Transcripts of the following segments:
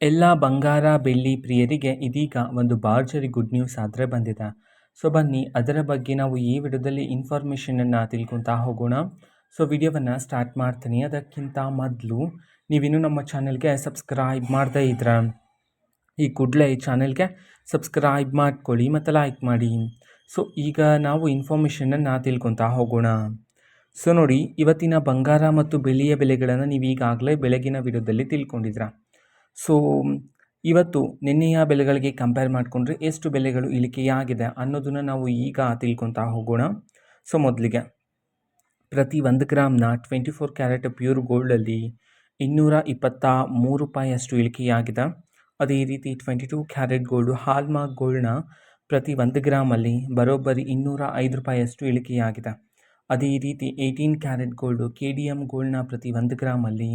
ಎಲ್ಲ ಬಂಗಾರ, ಬೆಳ್ಳಿ ಪ್ರಿಯರಿಗೆ ಇದೀಗ ಒಂದು ಭರ್ಜರಿ ಗುಡ್ ನ್ಯೂಸ್ ಆದರೆ ಬಂದಿದೆ. ಸೊ ಬನ್ನಿ ಅದರ ಬಗ್ಗೆ ನಾವು ಈ ವಿಡಿಯೋದಲ್ಲಿ ಇನ್ಫಾರ್ಮೇಷನನ್ನು ತಿಳ್ಕೊತಾ ಹೋಗೋಣ. ಸೊ ವಿಡಿಯೋವನ್ನು ಸ್ಟಾರ್ಟ್ ಮಾಡ್ತೀನಿ. ಅದಕ್ಕಿಂತ ಮೊದಲು ನೀವಿನ್ನೂ ನಮ್ಮ ಚಾನೆಲ್ಗೆ ಸಬ್ಸ್ಕ್ರೈಬ್ ಮಾಡದೇ ಇದ್ರೆ ಈ ಕೂಡಲೇ ಈ ಚಾನೆಲ್ಗೆ ಸಬ್ಸ್ಕ್ರೈಬ್ ಮಾಡ್ಕೊಳ್ಳಿ ಮತ್ತು ಲೈಕ್ ಮಾಡಿ. ಸೊ ಈಗ ನಾವು ಇನ್ಫಾರ್ಮೇಷನನ್ನು ತಿಳ್ಕೊತಾ ಹೋಗೋಣ. ಸೊ ನೋಡಿ, ಇವತ್ತಿನ ಬಂಗಾರ ಮತ್ತು ಬೆಳ್ಳಿಯ ಬೆಲೆಗಳನ್ನು ನೀವು ಈಗಾಗಲೇ ಬೆಳಗಿನ ವಿಡಿಯೋದಲ್ಲಿ ತಿಳ್ಕೊಂಡಿದ್ರ. ಸೊ ಇವತ್ತು ನಿನ್ನೆಯ ಬೆಲೆಗಳಿಗೆ ಕಂಪೇರ್ ಮಾಡಿಕೊಂಡ್ರೆ ಎಷ್ಟು ಬೆಲೆಗಳು ಇಳಿಕೆಯಾಗಿದೆ ಅನ್ನೋದನ್ನು ನಾವು ಈಗ ತಿಳ್ಕೊತಾ ಹೋಗೋಣ. ಸೊ ಮೊದಲಿಗೆ ಪ್ರತಿ 1 ಗ್ರಾಮ್ನ 24 ಕ್ಯಾರೆಟ್ ಪ್ಯೂರ್ ಗೋಲ್ಡಲ್ಲಿ 223 ರೂಪಾಯಿಯಷ್ಟು ಇಳಿಕೆಯಾಗಿದೆ. ಅದೇ ರೀತಿ 22 ಕ್ಯಾರೆಟ್ ಗೋಲ್ಡು ಹಾಲ್ಮಾರ್ಕ್ ಗೋಲ್ಡ್ನ ಪ್ರತಿ 1 ಗ್ರಾಮಲ್ಲಿ ಬರೋಬ್ಬರಿ 205 ರೂಪಾಯಿಯಷ್ಟು ಇಳಿಕೆಯಾಗಿದೆ. ಅದೇ ರೀತಿ 18 ಕ್ಯಾರೆಟ್ ಗೋಲ್ಡು KDM ಗೋಲ್ಡ್ನ ಪ್ರತಿ 1 ಗ್ರಾಮಲ್ಲಿ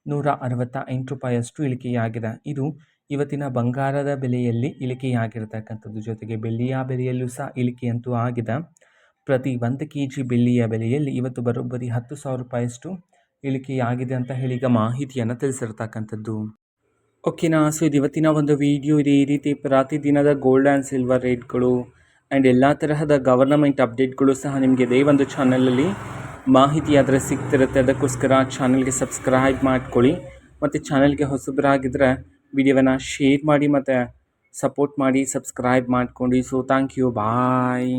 168 ರೂಪಾಯಿಯಷ್ಟು ಇಳಿಕೆಯಾಗಿದೆ. ಇದು ಇವತ್ತಿನ ಬಂಗಾರದ ಬೆಲೆಯಲ್ಲಿ ಇಳಿಕೆಯಾಗಿರ್ತಕ್ಕಂಥದ್ದು. ಜೊತೆಗೆ ಬೆಳ್ಳಿಯ ಬೆಲೆಯಲ್ಲೂ ಸಹ ಇಳಿಕೆಯಂತೂ ಆಗಿದೆ. ಪ್ರತಿ 1 kg ಬೆಳ್ಳಿಯ ಬೆಲೆಯಲ್ಲಿ ಇವತ್ತು ಬರೋಬ್ಬರಿ 10,000 ರೂಪಾಯಿಯಷ್ಟು ಇಳಿಕೆಯಾಗಿದೆ ಅಂತ ಹೇಳಿ ಈಗ ಮಾಹಿತಿಯನ್ನು ತಿಳಿಸಿರ್ತಕ್ಕಂಥದ್ದು. ಓಕೆನಾ. ಸೊ ಇದು ಇವತ್ತಿನ ಒಂದು ವಿಡಿಯೋ ಇದೆ. ಈ ರೀತಿ ಪ್ರತಿದಿನದ ಗೋಲ್ಡ್ ಆ್ಯಂಡ್ ಸಿಲ್ವರ್ ರೇಟ್ಗಳು ಆ್ಯಂಡ್ ಎಲ್ಲ ತರಹದ ಗವರ್ನಮೆಂಟ್ ಅಪ್ಡೇಟ್ಗಳು ಸಹ ನಿಮಗೆ ಇದೇ ಒಂದು ಚಾನಲಲ್ಲಿ ಮಾಹಿತಿ ಆದರೆ ಸಿಗ್ತಿರುತ್ತೆ. ಅದಕ್ಕೋಸ್ಕರ ಚಾನಲ್ಗೆ ಸಬ್ಸ್ಕ್ರೈಬ್ ಮಾಡ್ಕೊಳ್ಳಿ ಮತ್ತು ಚಾನಲ್ಗೆ ಹೊಸಬರಾಗಿದ್ದರೆ ವಿಡಿಯೋವನ್ನು ಶೇರ್ ಮಾಡಿ ಮತ್ತು ಸಪೋರ್ಟ್ ಮಾಡಿ, ಸಬ್ಸ್ಕ್ರೈಬ್ ಮಾಡ್ಕೊಂಡು. So thank you, bye.